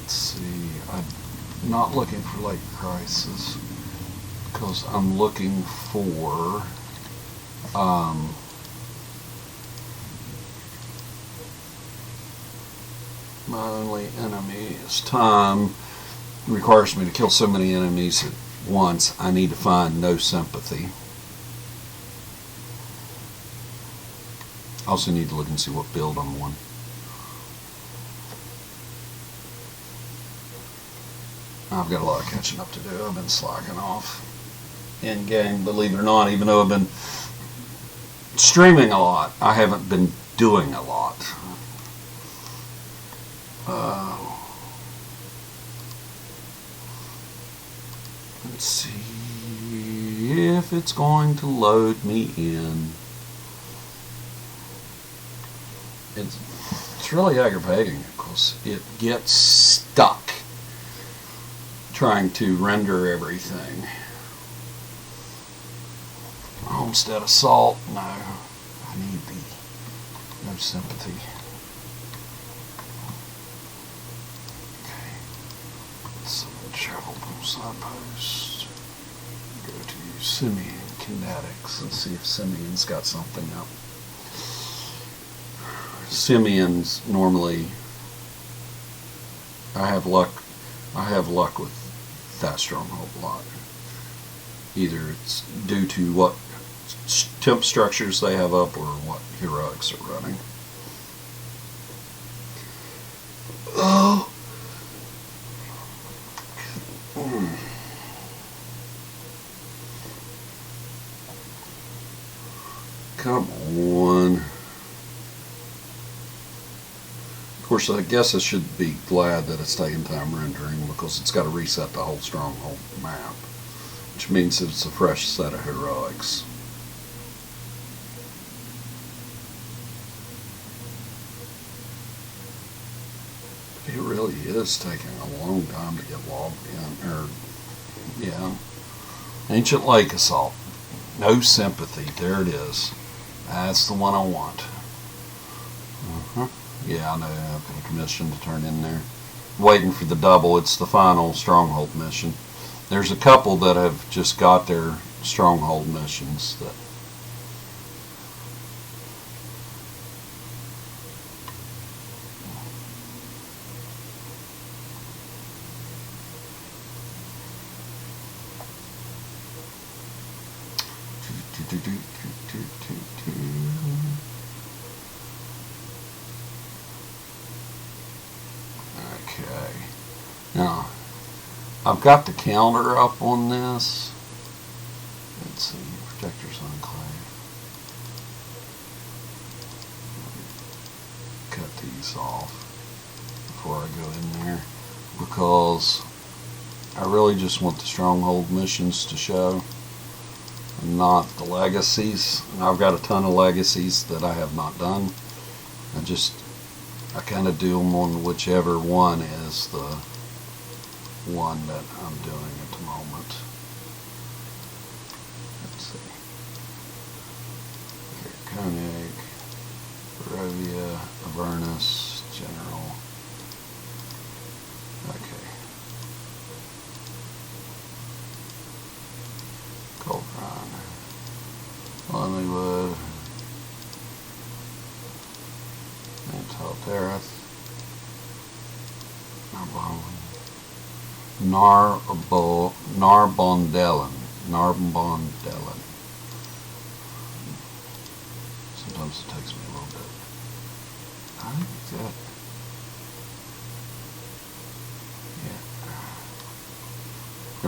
let's see. I'm not looking for late crisis because I'm looking for my only enemy is time. It requires me to kill so many enemies at once. I need to find no sympathy. I also need to look and see what build I'm on. I've got a lot of catching up to do. I've been slacking off in game, believe it or not. Even though I've been streaming a lot, I haven't been doing a lot. Let's see if it's going to load me in. It's really aggravating because it gets stuck trying to render everything. Homestead Assault, no. I need no sympathy. Okay. So travel side post. Go to Simeon Kinetics and see if Simeon's got something up. Simeon's normally, I have luck with that stronghold a lot. Either it's due to what temp structures they have up or what heroics are running. Oh. Come on. Of course, I guess I should be glad that it's taking time rendering because it's got to reset the whole Stronghold map, which means that it's a fresh set of heroics. It really is taking a long time to get logged in. Ancient Lake Assault. No sympathy. There it is. That's the one I want. Yeah, I know. I've got a commission to turn in there. Waiting for the double. It's the final Stronghold mission. There's a couple that have just got their Stronghold missions that Okay. Now, I've got the counter up on this. Let's see, Protector's Enclave. Cut these off before I go in there because I really just want the Stronghold missions to show, and not the legacies. And I've got a ton of legacies that I have not done. I kind of do them on whichever one is the one that I'm doing at the moment. Let's see. Here, Koenig, Barovia, Avernus, General. Okay. Goldrun, Lonelywood, Antaltereth, Narbondellen. Sometimes it takes me a little bit. I think that. Yeah.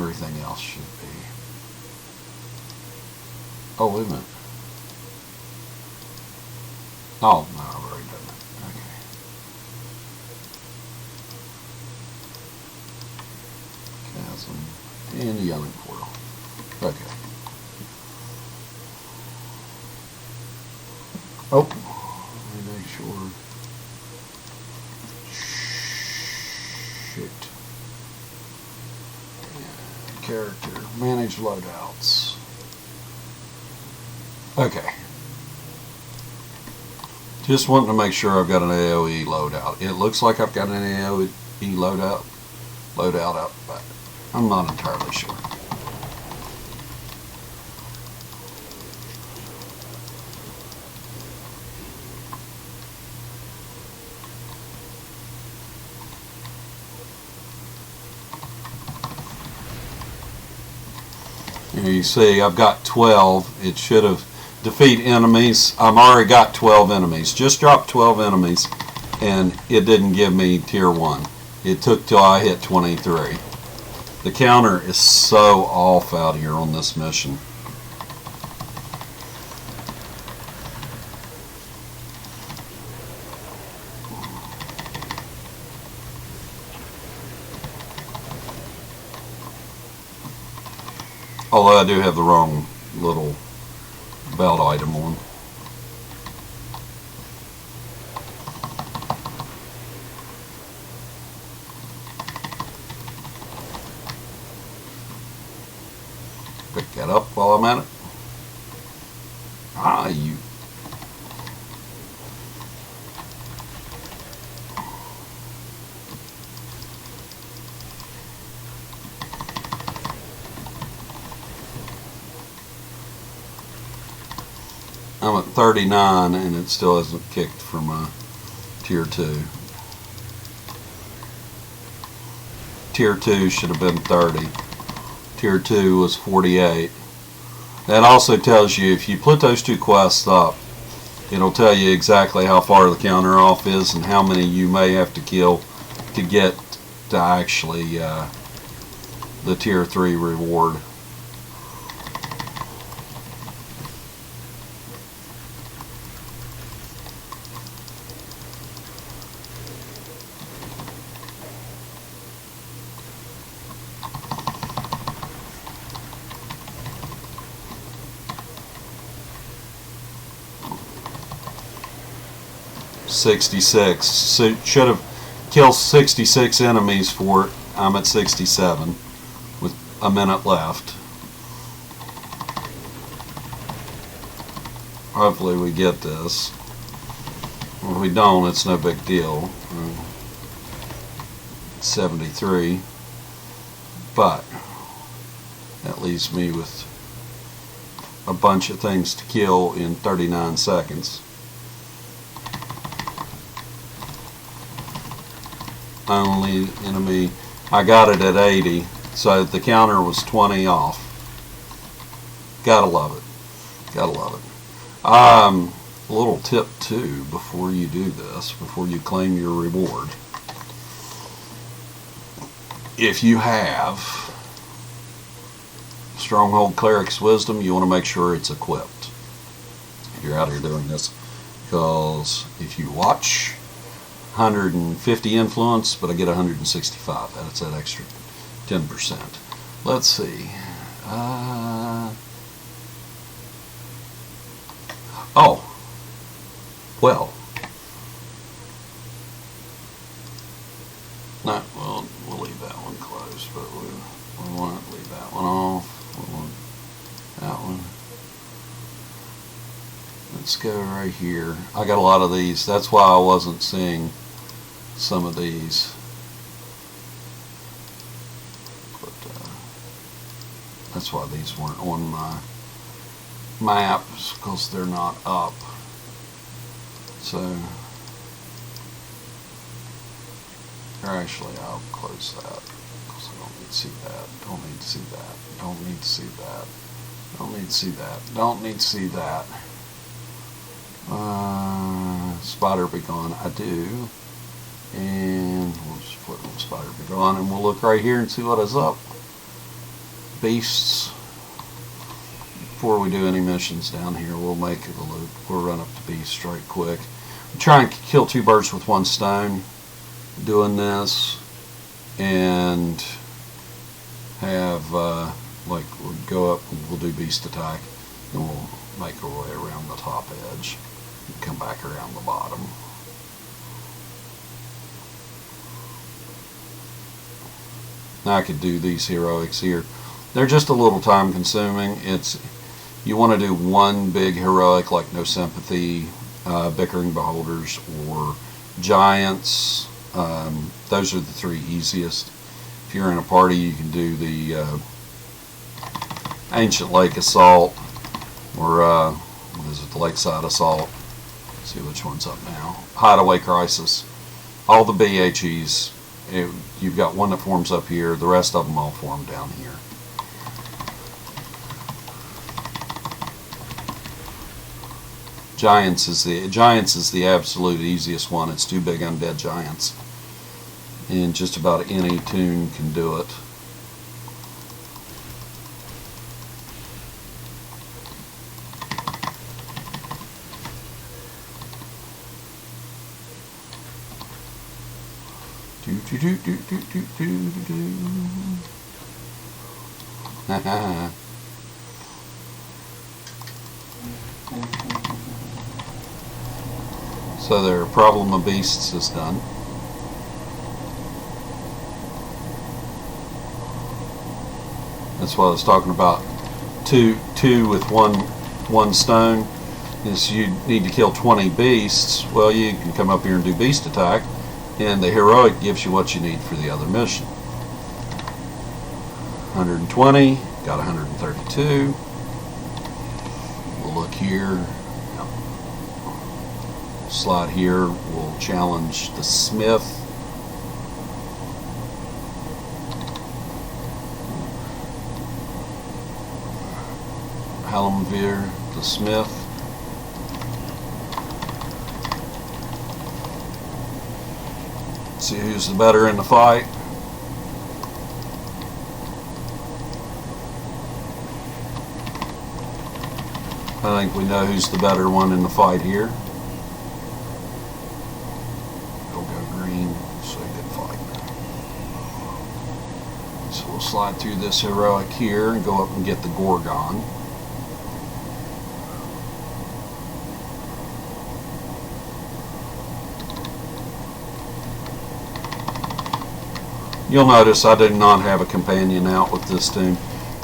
Everything else should be. Oh, wait a minute. Oh, no, I've already done that. Okay. Chasm and the Yelling Portal. Okay. Oh, let me make sure. Shit. And character. Manage loadouts. Okay. Just wanting to make sure I've got an AoE loadout. It looks like I've got an load out, load out back. I'm not entirely sure. Here you see I've got 12. It should have defeat enemies. I've already got 12 enemies. Just dropped 12 enemies and it didn't give me tier 1. It took till I hit 23. The counter is so off out here on this mission. Although I do have the wrong little belt item on. Pick that up while I'm at it. Ah, you. I'm at 39 and it still hasn't kicked for my tier 2. Tier 2 should have been 30. Tier 2 was 48. That also tells you if you put those two quests up, it'll tell you exactly how far the counter off is and how many you may have to kill to get to actually the tier 3 reward. .66, so should have killed 66 enemies for it. I'm at 67 with a minute left. Hopefully we get this. If we don't, it's no big deal. 73, but that leaves me with a bunch of things to kill in 39 seconds. Only enemy, I got it at 80, so the counter was 20 off. Gotta love it. Gotta love it. A little tip too before you do this, before you claim your reward. If you have Stronghold Cleric's Wisdom, you want to make sure it's equipped if you're out here doing this, because if you watch 150 influence, but I get 165. That's that extra 10%. Let's see. Oh, well. No, we'll leave that one closed, but we want to leave that one off. We want that one. Let's go right here. I got a lot of these. That's why I wasn't seeing some of these, but that's why these weren't on my maps, because they're not up. So, or actually I'll close that because I don't need to see that, don't need to see that, don't need to see that, don't need to see that, don't need to see that. Spider be gone, I do. And we'll just put on Spider be gone, and we'll look right here and see what is up. Beasts. Before we do any missions down here, we'll make it a loop. We'll run up to beasts right quick. I'm trying to kill 2 birds with 1 stone doing this, and have like we'll go up and we'll do beast attack, and we'll make our way around the top edge and come back around the bottom. Now I could do these heroics here. They're just a little time consuming. You want to do one big heroic like No Sympathy, Bickering Beholders, or Giants, Those are the three easiest. If you're in a party, you can do the Ancient Lake Assault, or what is it, the Lakeside Assault. Let's see which one's up now. Hideaway Crisis. All the BHEs, you've got one that forms up here. The rest of them all form down here. Giants is the absolute easiest one. It's two big undead giants, and just about any tune can do it. Do do do do do do do do. So their problem of beasts is done. That's what I was talking about. Two with one stone. Is you need to kill 20 beasts. Well, you can come up here and do beast attack, and the heroic gives you what you need for the other mission. 120, got 132. We'll look here. Slide here, we'll challenge the Smith. Hallamvir, the Smith. See who's the better in the fight. I think we know who's the better one in the fight here. Slide through this heroic here and go up and get the Gorgon. You'll notice I do not have a companion out with this tune.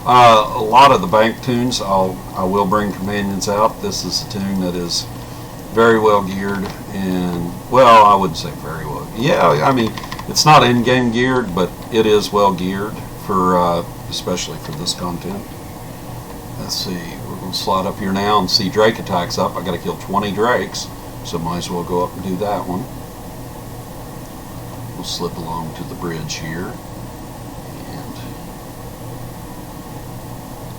A lot of the bank tunes I will bring companions out. This is a tune that is very well geared, and well, I wouldn't say very well. Yeah, I mean, it's not in-game geared, but it is well geared for especially for this content. Let's see, we're going to slide up here now and see Drake attacks up. I got to kill 20 Drakes, so might as well go up and do that one. We'll slip along to the bridge here and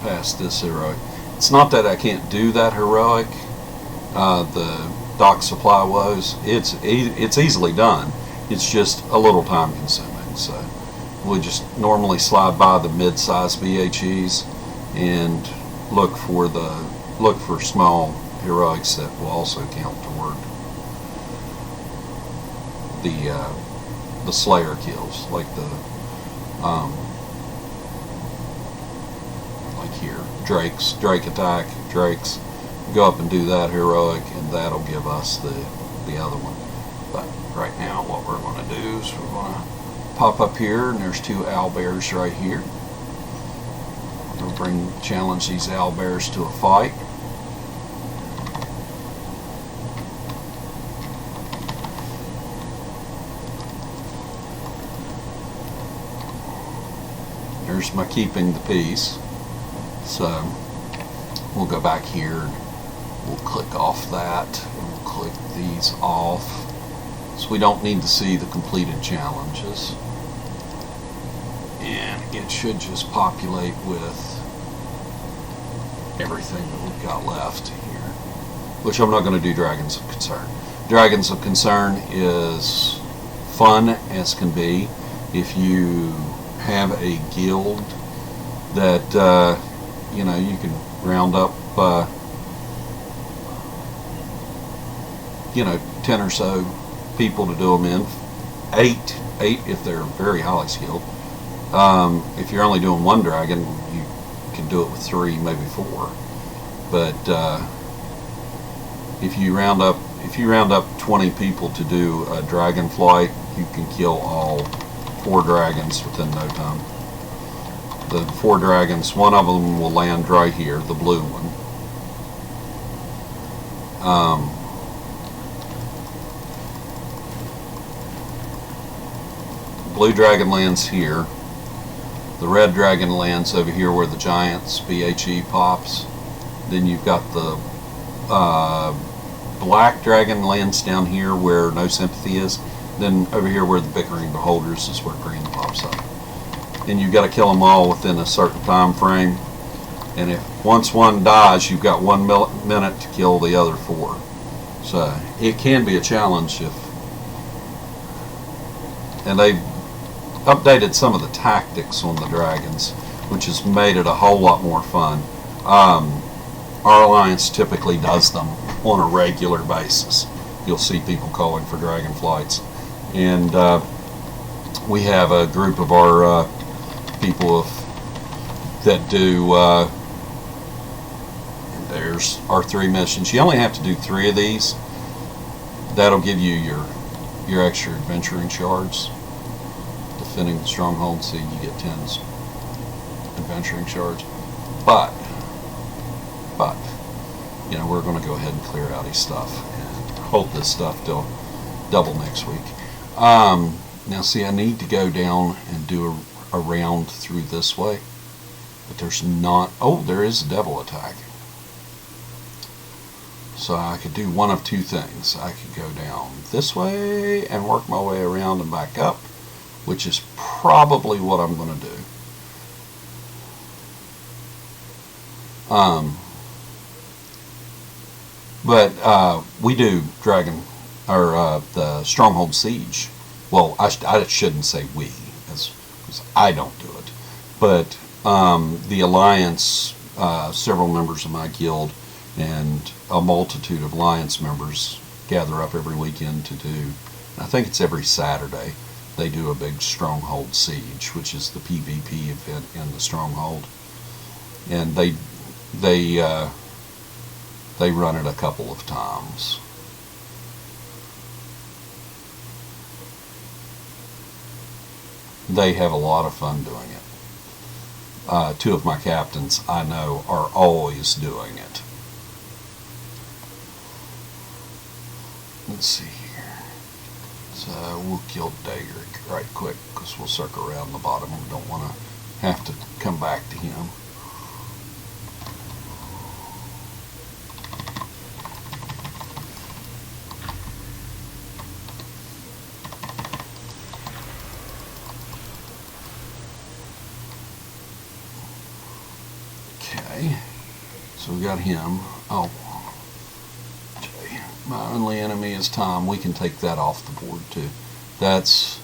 past this heroic. It's not that I can't do that heroic, the dock supply woes. It's easily done. It's just a little time consuming. So we just normally slide by the mid-sized BHEs and look for small heroics that will also count toward the Slayer kills, like like here, Drake attack, Drakes. Go up and do that heroic, and that'll give us the other one. But right now, what we're going to do is we're going to pop up here, and there's two owlbears right here. We'll challenge these owlbears to a fight. There's my keeping the peace. So we'll go back here. We'll click off that. And we'll click these off. So we don't need to see the completed challenges. And it should just populate with everything that we've got left here. Which I'm not going to do Dragons of Concern. Dragons of Concern is fun as can be if you have a guild that you know, you can round up you know, 10 or so people to do them in. Eight if they're very highly skilled. If you're only doing one dragon, you can do it with 3, maybe 4. But if you round up 20 people to do a dragon flight, you can kill all 4 dragons within no time. The 4 dragons, one of them will land right here, the blue one. blue dragon lands here. The red dragon lands over here where the giant's BHE pops. Then you've got the black dragon lands down here where no sympathy is. Then over here where the bickering beholders is where green pops up. And you've got to kill them all within a certain time frame. And if once one dies, you've got 1 minute to kill the other 4. So it can be a challenge and they've updated some of the tactics on the dragons, which has made it a whole lot more fun. Our alliance typically does them on a regular basis. You'll see people calling for dragon flights, and we have a group of our people that do. There's our 3 missions. You only have to do 3 of these. That'll give you your extra adventuring shards. Defending the stronghold, so you get 10 adventuring shards. But you know, we're going to go ahead and clear out his stuff and hold this stuff till double next week. Now see, I need to go down and do a round through this way, but there's not. Oh, there is a devil attack. So I could do one of 2 things. I could go down this way and work my way around and back up, which is probably what I'm going to do. But we do Dragon, or the Stronghold Siege. Well, I shouldn't say we, because I don't do it. But the Alliance, several members of my guild, and a multitude of Alliance members gather up every weekend to do, I think it's every Saturday, they do a big Stronghold Siege, which is the PvP event in the Stronghold. And they run it a couple of times. They have a lot of fun doing it. 2 of my captains I know are always doing it. Let's see here. So we'll kill Dagger right quick because we'll circle around the bottom. We don't want to have to come back to him. Okay, so we got him. Oh, okay. My only enemy is Tom. We can take that off the board too. That's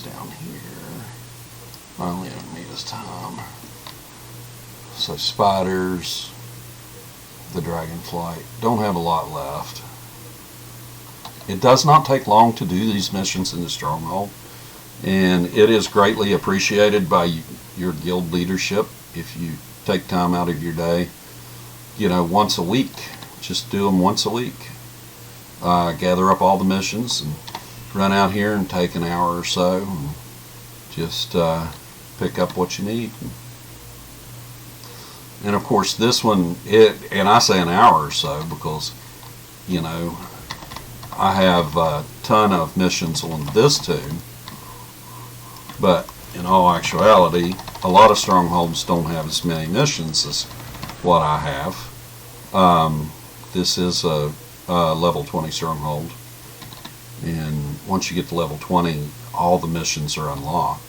down here. My only enemy is Tom. So spiders, the dragonflight. Don't have a lot left. It does not take long to do these missions in the Stronghold, and it is greatly appreciated by your guild leadership if you take time out of your day, you know, once a week. Just do them once a week. Gather up all the missions and run out here and take an hour or so and just pick up what you need. And of course this one, and I say an hour or so because, you know, I have a ton of missions on this too, but in all actuality a lot of strongholds don't have as many missions as what I have. This is a level 20 stronghold, and once you get to level 20 all the missions are unlocked.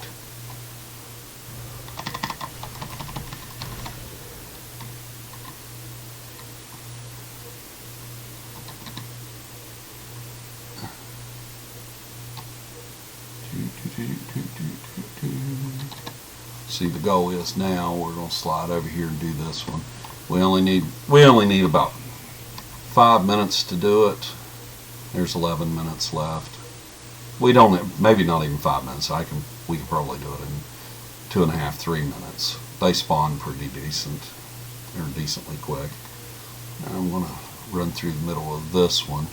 See, the goal is now we're going to slide over here and do this one. We only need about 5 minutes to do it. There's 11 minutes left. We don't, maybe not even 5 minutes. We can probably do it in 2.5, 3 minutes. They spawn pretty decent. They're decently quick. Now I'm going to run through the middle of this one.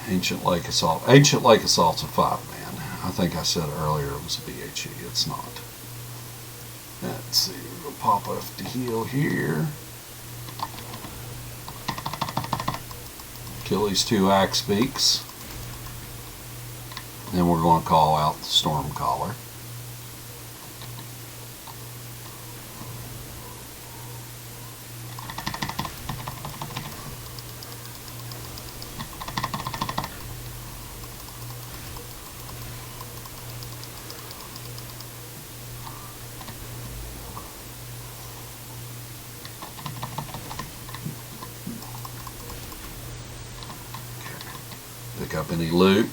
Ancient Lake Assault. Ancient Lake Assault's a 5-man. I think I said earlier it was a BHE. It's not. Let's see. We'll pop off the heel here. Kill these 2 axe beaks. Then we're going to call out the storm caller. Pick up any loot.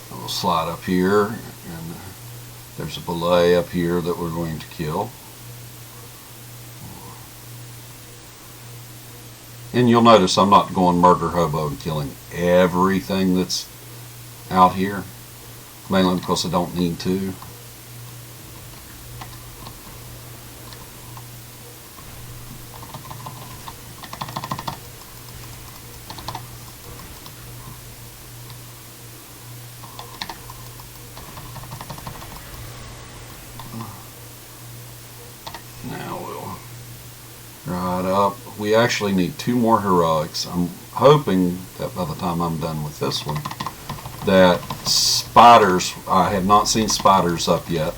We'll slide up here, and there's a belay up here that we're going to kill. And you'll notice I'm not going murder hobo and killing everything that's out here, mainly because I don't need to. Now we'll ride up. We actually need 2 more heroics. I'm hoping that by the time I'm done with this one, that spiders, I have not seen spiders up yet.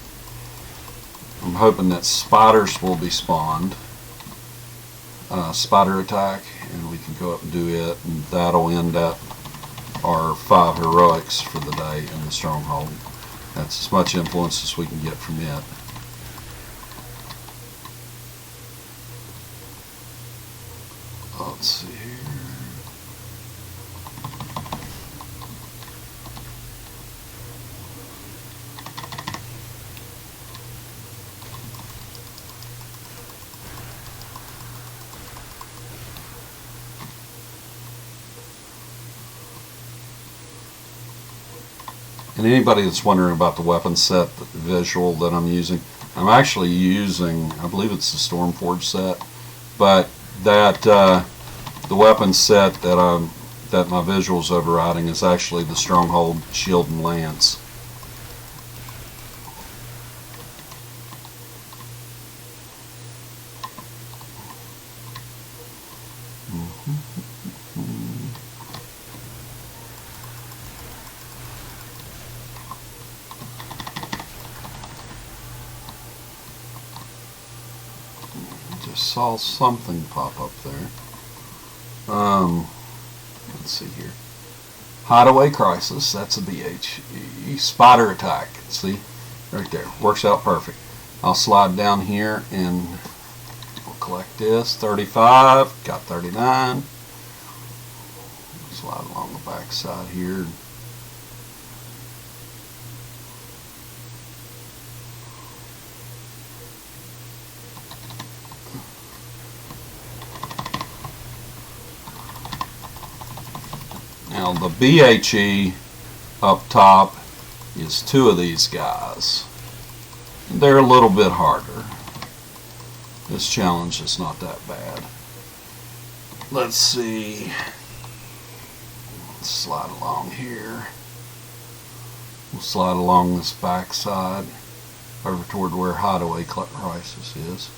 I'm hoping that spiders will be spawned. Spider attack, and we can go up and do it, and that'll end up our 5 heroics for the day in the stronghold. That's as much influence as we can get from it. Let's see here. And anybody that's wondering about the weapon set visual that I'm using, I'm actually using, I believe it's the Stormforge set, but that the weapon set that my visual's overriding is actually the Stronghold Shield and Lance. Just saw something pop up there. Let's see here. Hideaway Crisis, that's a BHE. Spider Attack, see? Right there. Works out perfect. I'll slide down here and we'll collect this. 35, got 39. Slide along the back side here. Now the BHE up top is 2 of these guys. They're a little bit harder. This challenge is not that bad. Let's see. Let's slide along here. We'll slide along this back side over toward where Hideaway Crisis is.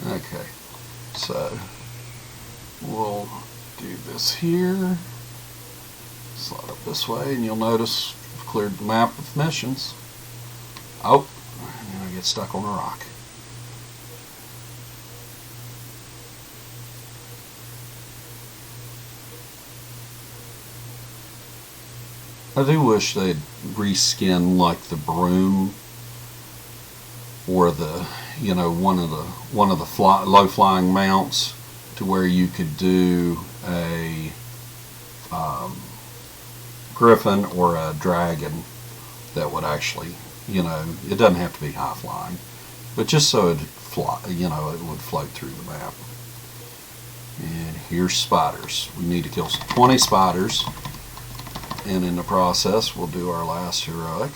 Okay, so we'll do this here, slide up this way, and you'll notice we've cleared the map of missions. Oh, and then I get stuck on a rock. I do wish they'd reskin like the broom or the, you know, one of the low flying mounts to where you could do a griffin or a dragon that would actually, you know, it doesn't have to be high flying, but just so it'd fly, you know, it would float through the map. And here's spiders. We need to kill 20 spiders, and in the process we'll do our last heroic.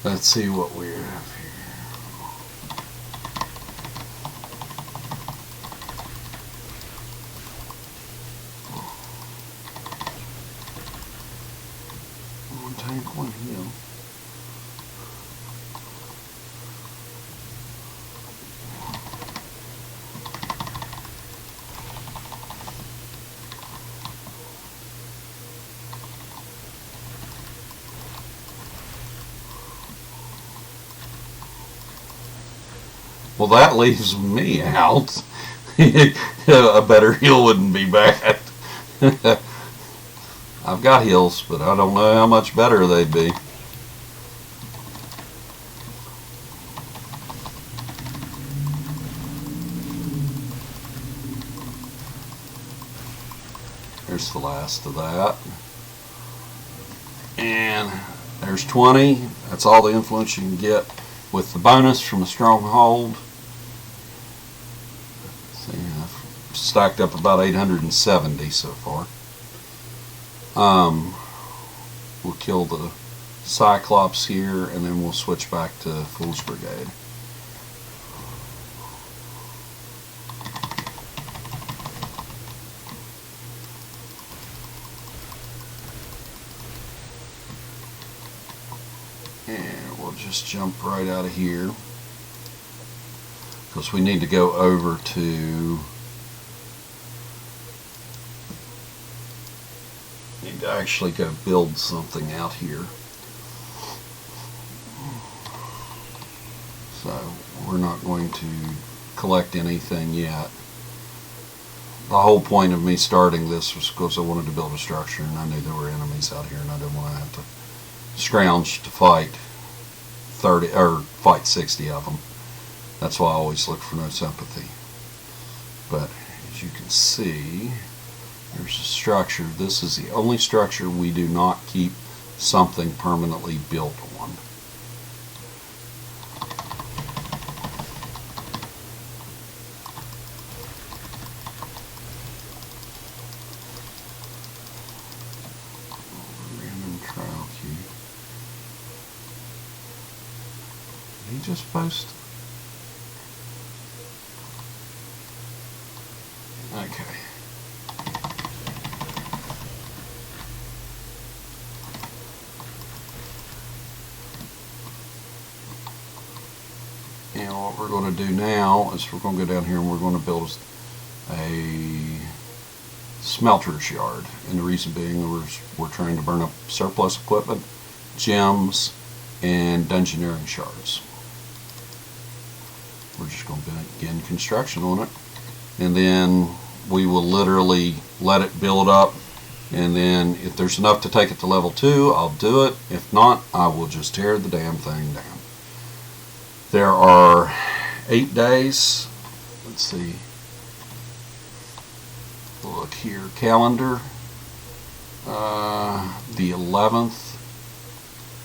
Let's see what we have here. One tank, one hill. Well, that leaves me out. A better hill wouldn't be bad. I've got hills, but I don't know how much better they'd be. There's the last of that. And there's 20. That's all the influence you can get with the bonus from the Stronghold. See, I've stacked up about 870 so far. We'll kill the Cyclops here, and then we'll switch back to Fool's Brigade. And we'll just jump right out of here, because we need to go over to actually go build something out here. So we're not going to collect anything yet. The whole point of me starting this was because I wanted to build a structure, and I knew there were enemies out here, and I didn't want to have to scrounge to fight 30 or fight 60 of them. That's why I always look for no sympathy. But as you can see, there's a structure. This is the only structure we do not keep something permanently built on. Random trial queue. Did he just post? Okay. And what we're going to do now is we're going to go down here and we're going to build a smelter's yard. And the reason being we're trying to burn up surplus equipment, gems, and dungeoneering shards. We're just going to begin construction on it. And then we will literally let it build up. And then if there's enough to take it to level 2, I'll do it. If not, I will just tear the damn thing down. There are 8 days. Let's see. Look here, calendar. The 11th.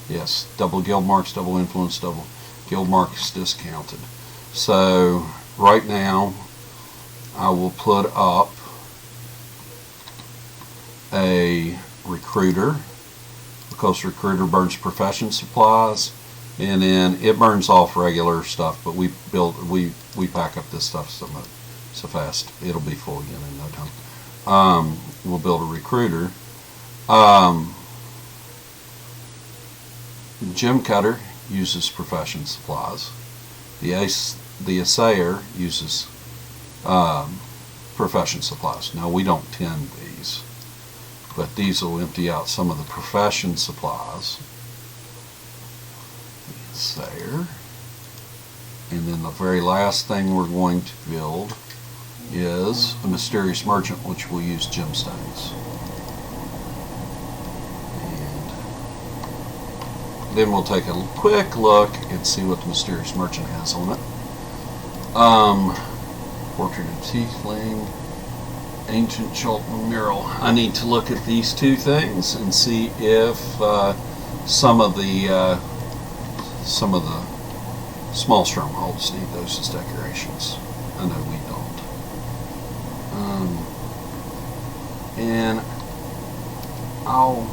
Yes, double guild marks, double influence, double guild marks discounted. So right now I will put up a recruiter, because recruiter burns profession supplies, and then it burns off regular stuff, but we pack up this stuff so fast it'll be full again in no time. We'll build a recruiter. Gem cutter uses profession supplies. The assayer uses profession supplies. Now we don't tend these, but these will empty out some of the profession supplies. The assayer. And then the very last thing we're going to build is a mysterious merchant, which will use gemstones. And then we'll take a quick look and see what the mysterious merchant has on it. Portrait of Tiefling, Ancient Chalton mural. I need to look at these two things and see if some of the small strongholds need those as decorations. I know we don't. And I'll